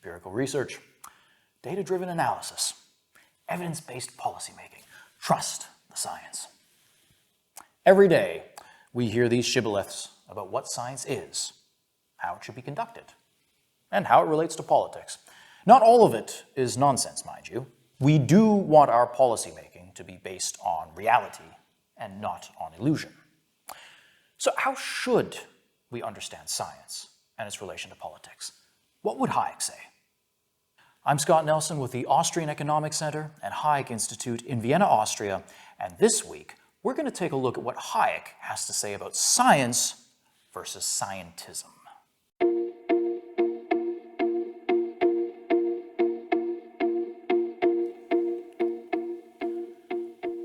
empirical research, data-driven analysis, evidence-based policymaking. Trust the science. Every day, we hear these shibboleths about what science is, how it should be conducted, and how it relates to politics. Not all of it is nonsense, mind you. We do want our policymaking to be based on reality and not on illusion. So how should we understand science and its relation to politics? What would Hayek say? I'm Scott Nelson with the Austrian Economics Center and Hayek Institute in Vienna, Austria, and this week we're going to take a look at what Hayek has to say about science versus scientism.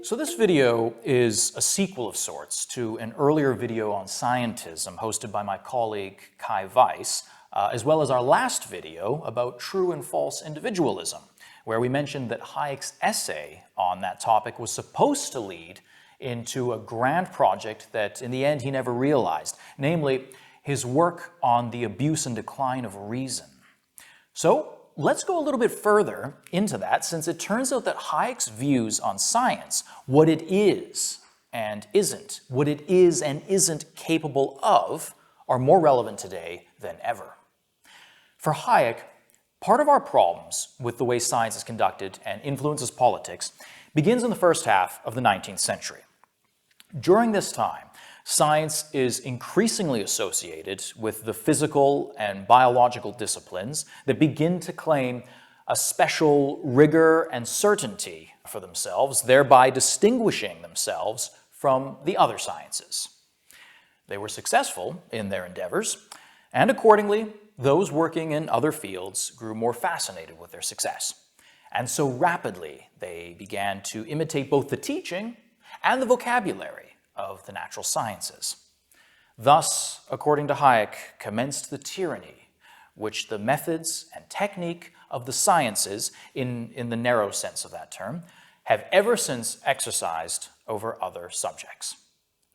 So this video is a sequel of sorts to an earlier video on scientism hosted by my colleague Kai Weiss, as well as our last video about true and false individualism, where we mentioned that Hayek's essay on that topic was supposed to lead into a grand project that in the end he never realized, namely his work on the abuse and decline of reason. So let's go a little bit further into that, since it turns out that Hayek's views on science, what it is and isn't, what it is and isn't capable of, are more relevant today than ever. For Hayek, part of our problems with the way science is conducted and influences politics begins in the first half of the 19th century. During this time, science is increasingly associated with the physical and biological disciplines that begin to claim a special rigor and certainty for themselves, thereby distinguishing themselves from the other sciences. They were successful in their endeavors, and accordingly, those working in other fields grew more fascinated with their success. And so rapidly, they began to imitate both the teaching and the vocabulary of the natural sciences. Thus, according to Hayek, commenced the tyranny which the methods and technique of the sciences, in the narrow sense of that term, have ever since exercised over other subjects.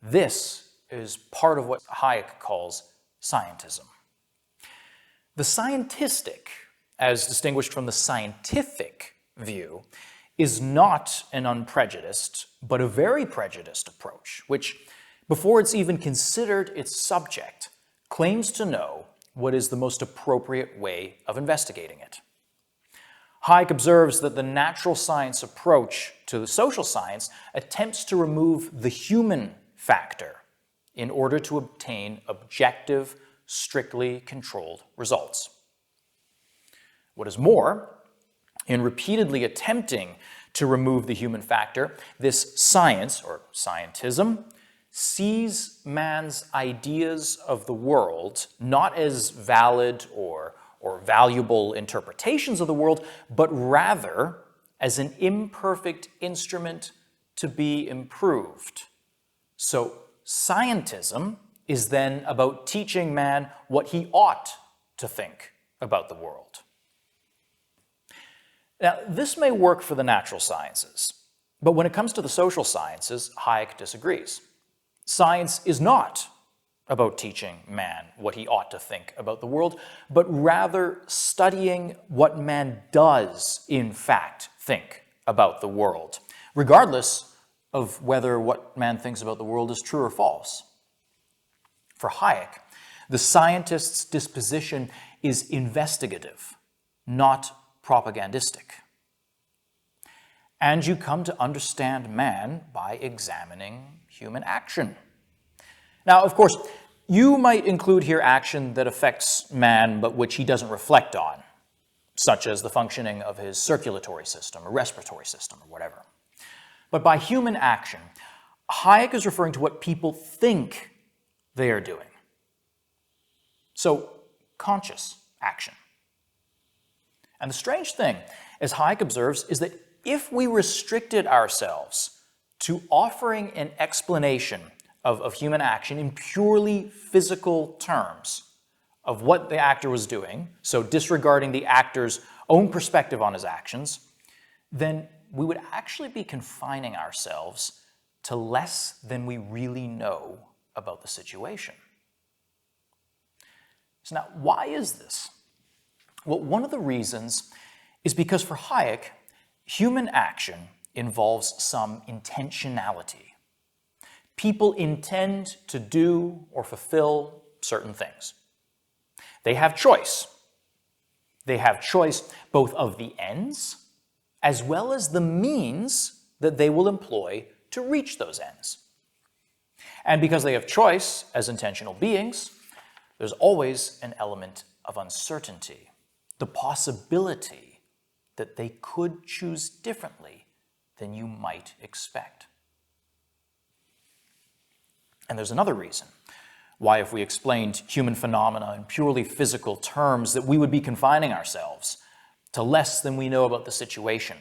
This is part of what Hayek calls scientism. The scientistic, as distinguished from the scientific view, is not an unprejudiced, but a very prejudiced approach, which, before it's even considered its subject, claims to know what is the most appropriate way of investigating it. Hayek observes that the natural science approach to the social science attempts to remove the human factor in order to obtain objective, strictly controlled results. What is more, in repeatedly attempting to remove the human factor, this science, or scientism, sees man's ideas of the world not as valid or valuable interpretations of the world, but rather as an imperfect instrument to be improved. So scientism is then about teaching man what he ought to think about the world. Now, this may work for the natural sciences, but when it comes to the social sciences, Hayek disagrees. Science is not about teaching man what he ought to think about the world, but rather studying what man does, in fact, think about the world, regardless of whether what man thinks about the world is true or false. For Hayek, the scientist's disposition is investigative, not propagandistic. And you come to understand man by examining human action. Now, of course, you might include here action that affects man but which he doesn't reflect on, such as the functioning of his circulatory system or respiratory system or whatever. But by human action, Hayek is referring to what people think they are doing. So, conscious action. And the strange thing, as Hayek observes, is that if we restricted ourselves to offering an explanation of human action in purely physical terms of what the actor was doing, so disregarding the actor's own perspective on his actions, then we would actually be confining ourselves to less than we really know about the situation. So now, why is this? Well, one of the reasons is because for Hayek, human action involves some intentionality. People intend to do or fulfill certain things. They have choice. They have choice both of the ends as well as the means that they will employ to reach those ends. And because they have choice as intentional beings, there's always an element of uncertainty, the possibility that they could choose differently than you might expect. And there's another reason why, if we explained human phenomena in purely physical terms, that we would be confining ourselves to less than we know about the situation.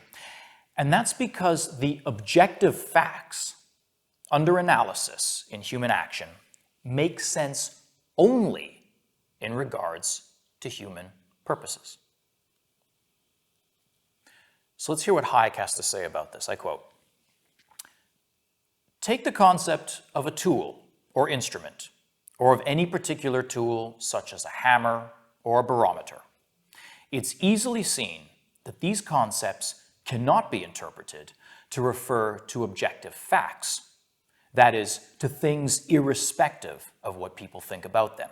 And that's because the objective facts under analysis in human action make sense only in regards to human purposes. So let's hear what Hayek has to say about this. I quote, "Take the concept of a tool or instrument, or of any particular tool such as a hammer or a barometer. It's easily seen that these concepts cannot be interpreted to refer to objective facts, that is, to things irrespective of what people think about them.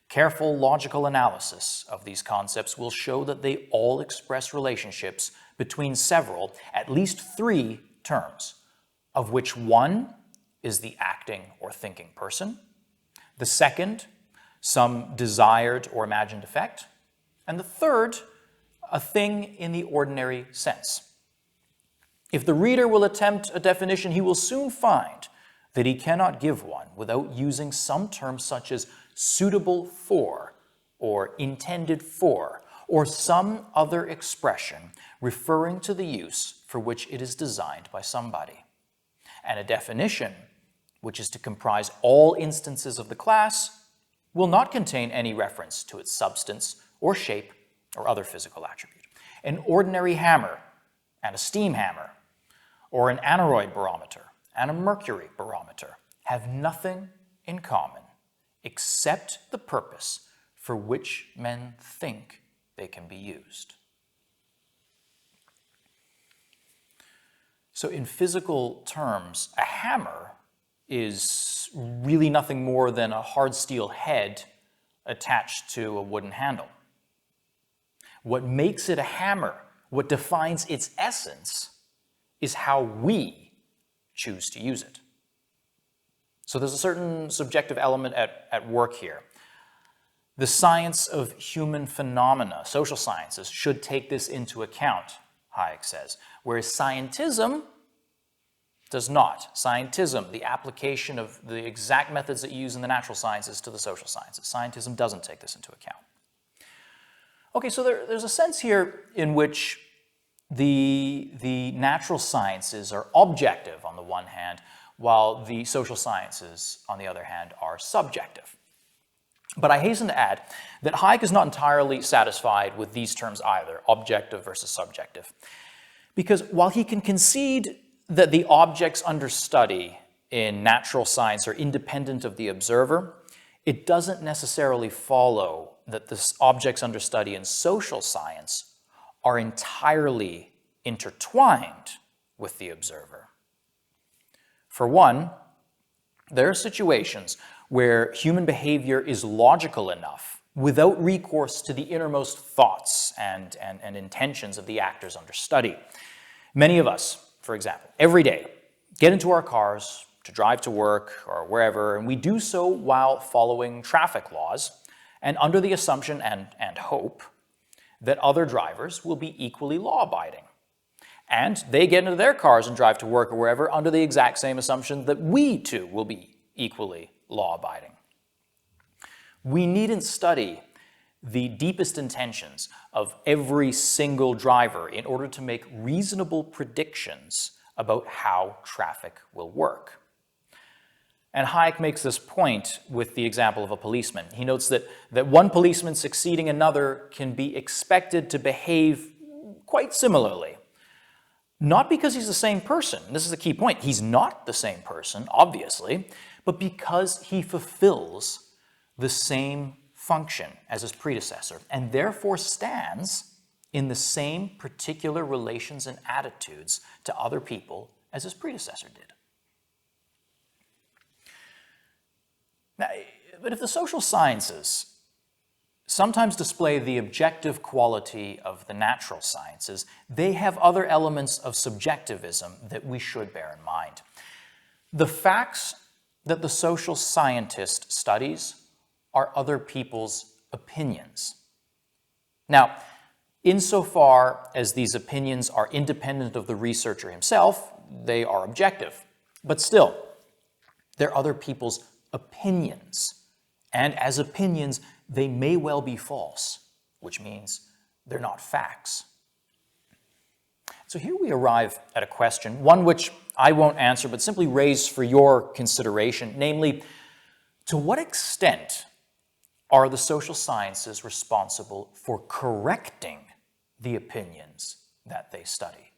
Careful logical analysis of these concepts will show that they all express relationships between several, at least three terms, of which one is the acting or thinking person, the second, some desired or imagined effect, and the third, a thing in the ordinary sense. If the reader will attempt a definition, he will soon find that he cannot give one without using some term such as suitable for, or intended for, or some other expression referring to the use for which it is designed by somebody. And a definition, which is to comprise all instances of the class, will not contain any reference to its substance or shape or other physical attribute. An ordinary hammer and a steam hammer, or an aneroid barometer and a mercury barometer, have nothing in common except the purpose for which men think they can be used." So in physical terms, a hammer is really nothing more than a hard steel head attached to a wooden handle. What makes it a hammer, what defines its essence, is how we choose to use it. So there's a certain subjective element at work here. The science of human phenomena, social sciences, should take this into account, Hayek says, whereas scientism does not. Scientism, the application of the exact methods that you use in the natural sciences to the social sciences. Scientism doesn't take this into account. Okay, so there's a sense here in which the natural sciences are objective on the one hand, while the social sciences, on the other hand, are subjective. But I hasten to add that Hayek is not entirely satisfied with these terms either, objective versus subjective. Because while he can concede that the objects under study in natural science are independent of the observer, it doesn't necessarily follow that the objects under study in social science are entirely intertwined with the observer. For one, there are situations where human behavior is logical enough without recourse to the innermost thoughts and intentions of the actors under study. Many of us, for example, every day get into our cars to drive to work or wherever, and we do so while following traffic laws and under the assumption and hope that other drivers will be equally law-abiding. And they get into their cars and drive to work or wherever under the exact same assumption that we too will be equally law-abiding. We needn't study the deepest intentions of every single driver in order to make reasonable predictions about how traffic will work. And Hayek makes this point with the example of a policeman. He notes that one policeman succeeding another can be expected to behave quite similarly. Not because he's the same person. This is the key point. He's not the same person, obviously, but because he fulfills the same function as his predecessor, and therefore stands in the same particular relations and attitudes to other people as his predecessor did. Now, but if the social sciences sometimes display the objective quality of the natural sciences, they have other elements of subjectivism that we should bear in mind. The facts that the social scientist studies are other people's opinions. Now, insofar as these opinions are independent of the researcher himself, they are objective. But still, they're other people's opinions. And as opinions, they may well be false, which means they're not facts. So here we arrive at a question, one which I won't answer, but simply raise for your consideration, namely, to what extent are the social sciences responsible for correcting the opinions that they study?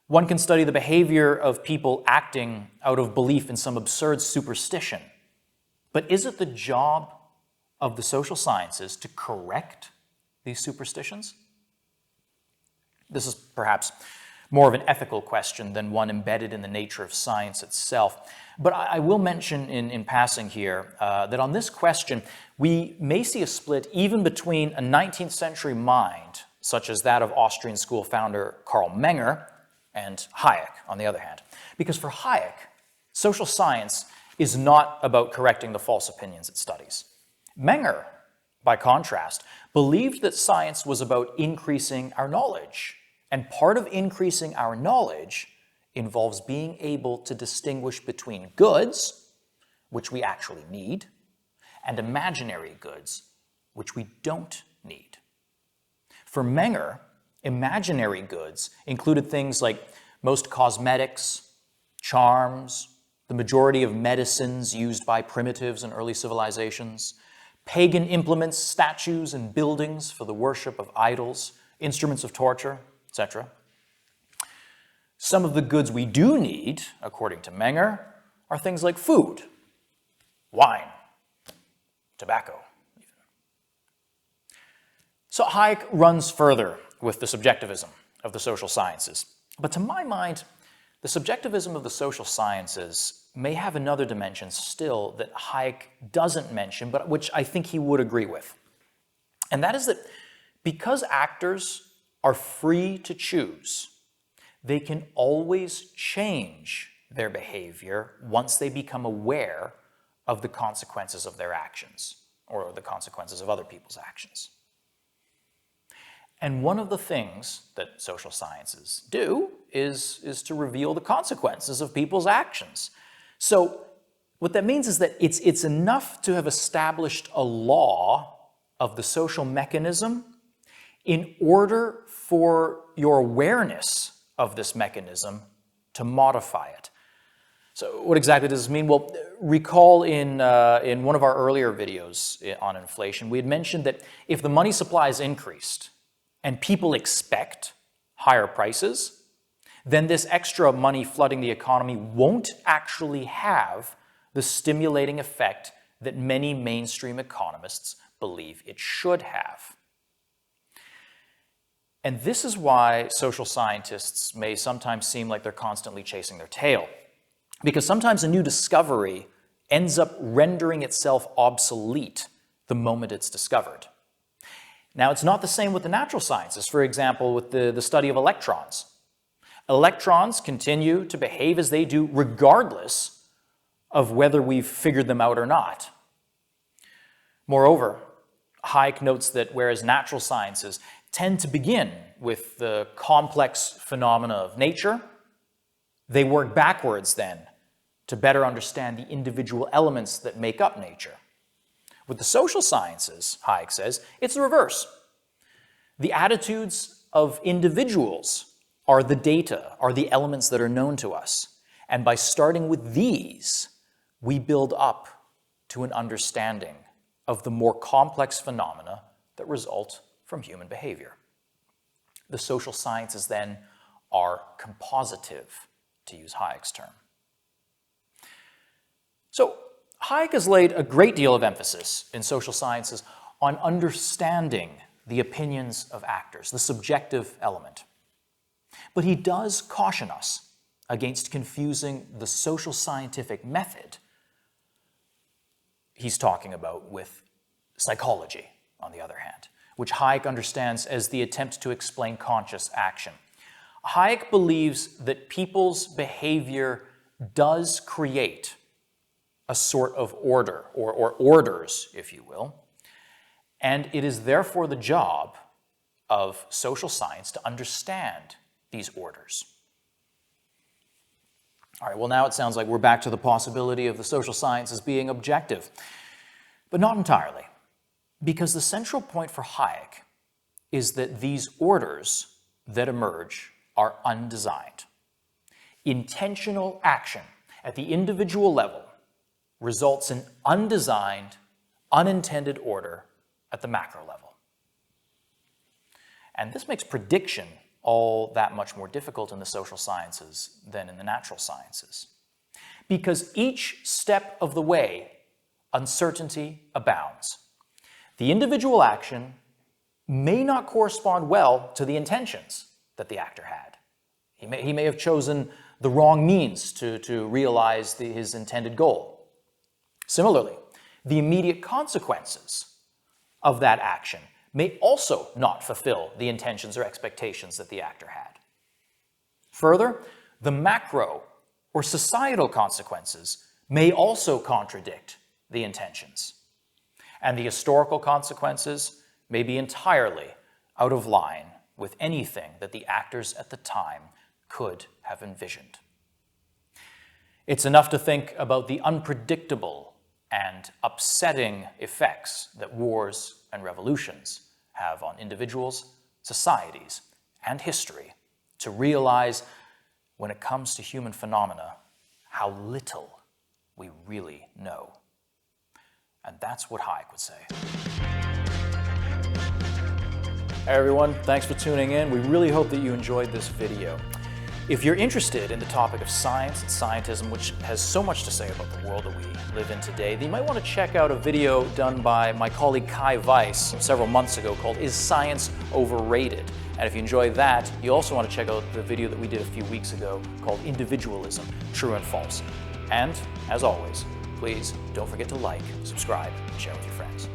One can study the behavior of people acting out of belief in some absurd superstition. But is it the job of the social sciences to correct these superstitions? This is perhaps more of an ethical question than one embedded in the nature of science itself. But I will mention in passing here that on this question, we may see a split even between a 19th century mind, such as that of Austrian school founder Karl Menger, and Hayek, on the other hand. Because for Hayek, social science is not about correcting the false opinions it studies. Menger, by contrast, believed that science was about increasing our knowledge. And part of increasing our knowledge involves being able to distinguish between goods, which we actually need, and imaginary goods, which we don't need. For Menger, imaginary goods included things like most cosmetics, charms, the majority of medicines used by primitives and early civilizations, pagan implements, statues, and buildings for the worship of idols, instruments of torture, etc. Some of the goods we do need, according to Menger, are things like food, wine, tobacco, even. So Hayek runs further with the subjectivism of the social sciences. But to my mind, the subjectivism of the social sciences may have another dimension still that Hayek doesn't mention, but which I think he would agree with. And that is that because actors are free to choose, they can always change their behavior once they become aware of the consequences of their actions or the consequences of other people's actions. And one of the things that social sciences do is to reveal the consequences of people's actions. So what that means is that it's enough to have established a law of the social mechanism in order for your awareness of this mechanism to modify it. So what exactly does this mean? Well, recall in one of our earlier videos on inflation, we had mentioned that if the money supply is increased and people expect higher prices, then this extra money flooding the economy won't actually have the stimulating effect that many mainstream economists believe it should have. And this is why social scientists may sometimes seem like they're constantly chasing their tail. Because sometimes a new discovery ends up rendering itself obsolete the moment it's discovered. Now, it's not the same with the natural sciences. For example, with the study of electrons. Electrons continue to behave as they do regardless of whether we've figured them out or not. Moreover, Hayek notes that whereas natural sciences tend to begin with the complex phenomena of nature, they work backwards then to better understand the individual elements that make up nature. With the social sciences, Hayek says, it's the reverse. The attitudes of individuals are the data, are the elements that are known to us. And by starting with these, we build up to an understanding of the more complex phenomena that result from human behavior. The social sciences then are compositive, to use Hayek's term. So Hayek has laid a great deal of emphasis in social sciences on understanding the opinions of actors, the subjective element. But he does caution us against confusing the social scientific method he's talking about with psychology, on the other hand, which Hayek understands as the attempt to explain conscious action. Hayek believes that people's behavior does create a sort of order, or orders, if you will, and it is therefore the job of social science to understand these orders. All right, well, now it sounds like we're back to the possibility of the social sciences being objective, but not entirely, because the central point for Hayek is that these orders that emerge are undesigned. Intentional action at the individual level results in undesigned, unintended order at the macro level. And this makes prediction all that much more difficult in the social sciences than in the natural sciences. Because each step of the way, uncertainty abounds. The individual action may not correspond well to the intentions that the actor had. He may have chosen the wrong means to realize his intended goal. Similarly, the immediate consequences of that action may also not fulfill the intentions or expectations that the actor had. Further, the macro or societal consequences may also contradict the intentions, and the historical consequences may be entirely out of line with anything that the actors at the time could have envisioned. It's enough to think about the unpredictable and upsetting effects that wars and revolutions have on individuals, societies, and history to realize, when it comes to human phenomena, how little we really know. And that's what Hayek would say. Hey everyone, thanks for tuning in. We really hope that you enjoyed this video. If you're interested in the topic of science and scientism, which has so much to say about the world that we live in today, then you might want to check out a video done by my colleague Kai Weiss several months ago called Is Science Overrated? And if you enjoyed that, you also want to check out the video that we did a few weeks ago called Individualism, True and False. And, as always, please don't forget to like, subscribe, and share with your friends.